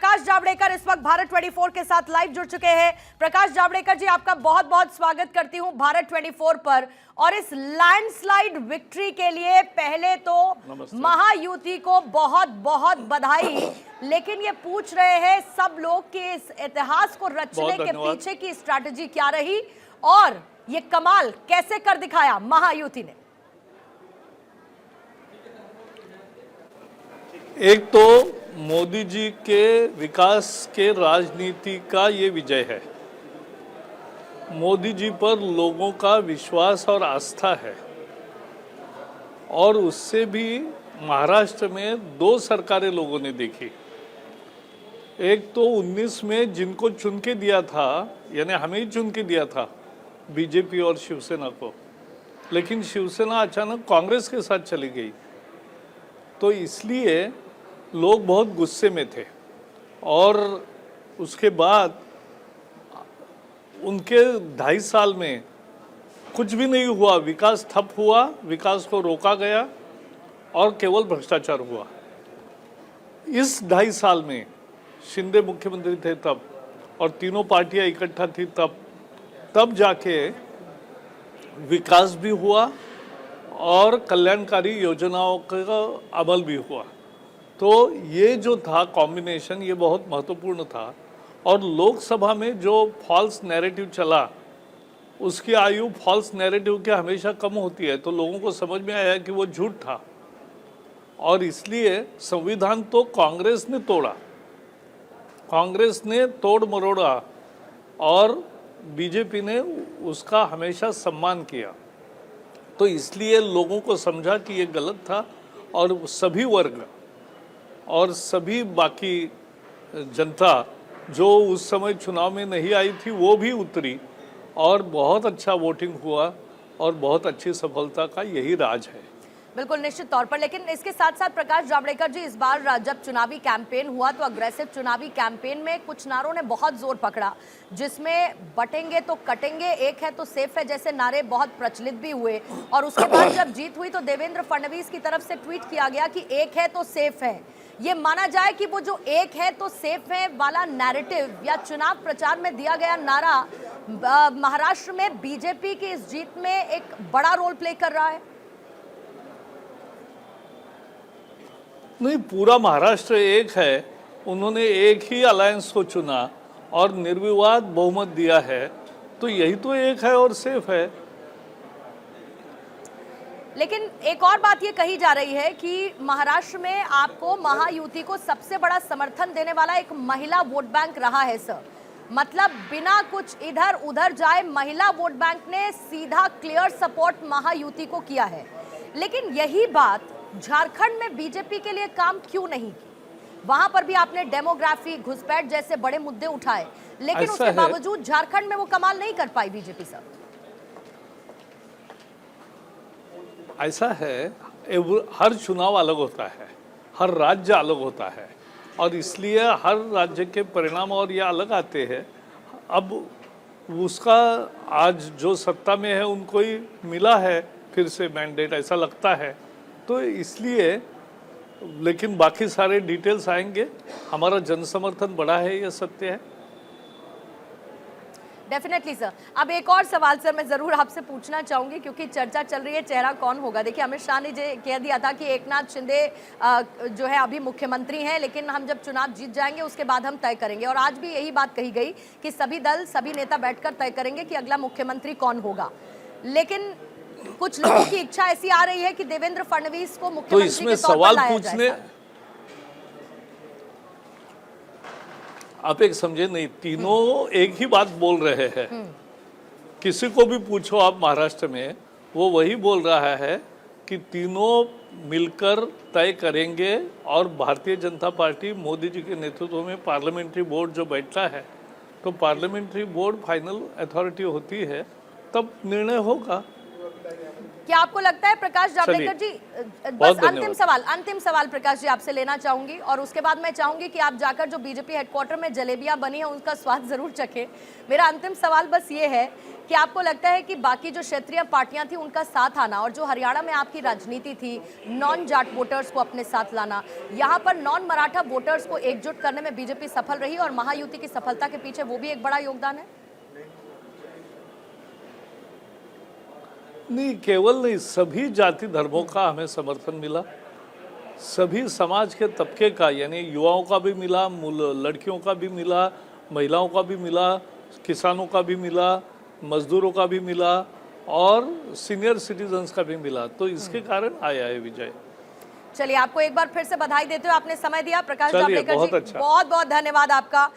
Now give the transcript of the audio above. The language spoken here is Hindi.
प्रकाश जावड़ेकर इस वक्त भारत 24 के साथ लाइव जुड़ चुके हैं। प्रकाश जावड़ेकर जी, आपका बहुत बहुत स्वागत करती हूं भारत 24 पर। और इस लैंडस्लाइड विक्ट्री के लिए पहले तो महायुति को बहुत बहुत बधाई, लेकिन ये पूछ रहे हैं सब लोग कि इस इतिहास को रचने के पीछे की स्ट्रैटेजी क्या रही और ये कमाल कैसे कर दिखाया महायुति ने। एक तो मोदी जी के विकास के राजनीति का ये विजय है। मोदी जी पर लोगों का विश्वास और आस्था है और उससे भी महाराष्ट्र में दो सरकारें लोगों ने देखी। एक तो 19 में जिनको चुन के दिया था, यानी हमें ही चुन के दिया था बीजेपी और शिवसेना को, लेकिन शिवसेना अचानक कांग्रेस के साथ चली गई, तो इसलिए लोग बहुत गुस्से में थे। और उसके बाद उनके 2.5 साल में कुछ भी नहीं हुआ, विकास ठप हुआ, विकास को रोका गया और केवल भ्रष्टाचार हुआ। इस 2.5 साल में शिंदे मुख्यमंत्री थे तब, और तीनों पार्टियां इकट्ठा थी तब जाके विकास भी हुआ और कल्याणकारी योजनाओं का अमल भी हुआ। तो ये जो था कॉम्बिनेशन, ये बहुत महत्वपूर्ण था। और लोकसभा में जो फॉल्स नैरेटिव चला, उसकी आयु फॉल्स नैरेटिव के हमेशा कम होती है, तो लोगों को समझ में आया कि वो झूठ था और इसलिए संविधान तो कांग्रेस ने तोड़ा, कांग्रेस ने तोड़ मरोड़ा और बीजेपी ने उसका हमेशा सम्मान किया। तो इसलिए लोगों को समझा कि ये गलत था और सभी वर्ग और सभी बाकी जनता जो उस समय चुनाव में नहीं आई थी वो भी उतरी और बहुत अच्छा वोटिंग हुआ और बहुत अच्छी सफलता का यही राज है। बिल्कुल, निश्चित तौर पर। लेकिन इसके साथ साथ प्रकाश जावड़ेकर जी, इस बार जब चुनावी कैंपेन हुआ तो अग्रेसिव चुनावी कैंपेन में कुछ नारों ने बहुत जोर पकड़ा, जिसमें बटेंगे तो कटेंगे, एक है तो सेफ है जैसे नारे बहुत प्रचलित भी हुए। और उसके बाद जब जीत हुई तो देवेंद्र फडणवीस की तरफ से ट्वीट किया गया कि एक है तो सेफ है। ये माना जाए कि वो जो एक है तो सेफ है वाला नैरेटिव या चुनाव प्रचार में दिया गया नारा महाराष्ट्र में बीजेपी की इस जीत में एक बड़ा रोल प्ले कर रहा है। नहीं, पूरा महाराष्ट्र एक है, उन्होंने एक ही अलायंस को चुना और निर्विवाद बहुमत दिया है, तो यही तो एक है और सेफ है। लेकिन एक और बात ये कही जा रही है कि महाराष्ट्र में आपको महायुति को सबसे बड़ा समर्थन देने वाला एक महिला वोट बैंक रहा है सर। मतलब बिना कुछ इधर उधर जाए महिला वोट बैंक ने सीधा क्लियर सपोर्ट महायुति को किया है। लेकिन यही बात झारखंड में बीजेपी के लिए काम क्यों नहीं की? वहां पर भी आपने डेमोग्राफी, घुसपैठ जैसे बड़े मुद्दे उठाए, लेकिन उसके बावजूद झारखंड में वो कमाल नहीं कर पाई बीजेपी सर। ऐसा है, हर चुनाव अलग होता है, हर राज्य अलग होता है और इसलिए हर राज्य के परिणाम और ये अलग आते हैं। अब उसका आज जो सत्ता में है उनको ही मिला है फिर से मैंडेट, ऐसा लगता है, तो इसलिए। लेकिन बाकी सारे डिटेल्स आएंगे। हमारा जनसमर्थन बढ़ा है, ये सत्य है। Definitely sir. अब एक और सवाल सर मैं जरूर आपसे पूछना चाहूंगी, क्योंकि चर्चा चल रही है चेहरा कौन होगा। देखिए, अमित शाह ने कह दिया था कि एकनाथ शिंदे जो है अभी मुख्यमंत्री हैं, लेकिन हम जब चुनाव जीत जाएंगे उसके बाद हम तय करेंगे। और आज भी यही बात कही गई कि सभी दल, सभी नेता बैठकर तय करेंगे कि अगला मुख्यमंत्री कौन होगा। लेकिन कुछ लोगों की इच्छा ऐसी आ रही है कि देवेंद्र फडणवीस को मुख्यमंत्री के तौर पर लाया जाए। आप एक समझे नहीं, तीनों एक ही बात बोल रहे हैं। किसी को भी पूछो आप महाराष्ट्र में, वो वही बोल रहा है कि तीनों मिलकर तय करेंगे और भारतीय जनता पार्टी मोदी जी के नेतृत्व में पार्लियामेंट्री बोर्ड जो बैठता है, तो पार्लियामेंट्री बोर्ड फाइनल अथॉरिटी होती है, तब निर्णय होगा। क्या आपको लगता है प्रकाश जावड़ेकर जी, बहुत बस अंतिम सवाल प्रकाश जी आपसे लेना चाहूंगी और उसके बाद मैं चाहूंगी कि आप जाकर जो बीजेपी हेडक्वार्टर में जलेबियां बनी है उसका स्वाद जरूर चखें। मेरा अंतिम सवाल बस ये है कि आपको लगता है कि बाकी जो क्षेत्रीय पार्टियां थी उनका साथ आना और जो हरियाणा में आपकी राजनीति थी नॉन जाट वोटर्स को अपने साथ लाना, यहाँ पर नॉन मराठा वोटर्स को एकजुट करने में बीजेपी सफल रही और महायुति की सफलता के पीछे वो भी एक बड़ा योगदान है? नहीं, केवल नहीं, सभी जाति धर्मों का हमें समर्थन मिला, सभी समाज के तबके का, यानी युवाओं का भी मिला, लड़कियों का भी मिला, महिलाओं का भी मिला, किसानों का भी मिला, मजदूरों का भी मिला और सीनियर सिटीजन्स का भी मिला। तो इसके कारण आया है विजय। चलिए, आपको एक बार फिर से बधाई देते हुए आपने समय दिया प्रकाश चलिए, जावड़ेकर बहुत जी, अच्छा। बहुत बहुत धन्यवाद आपका।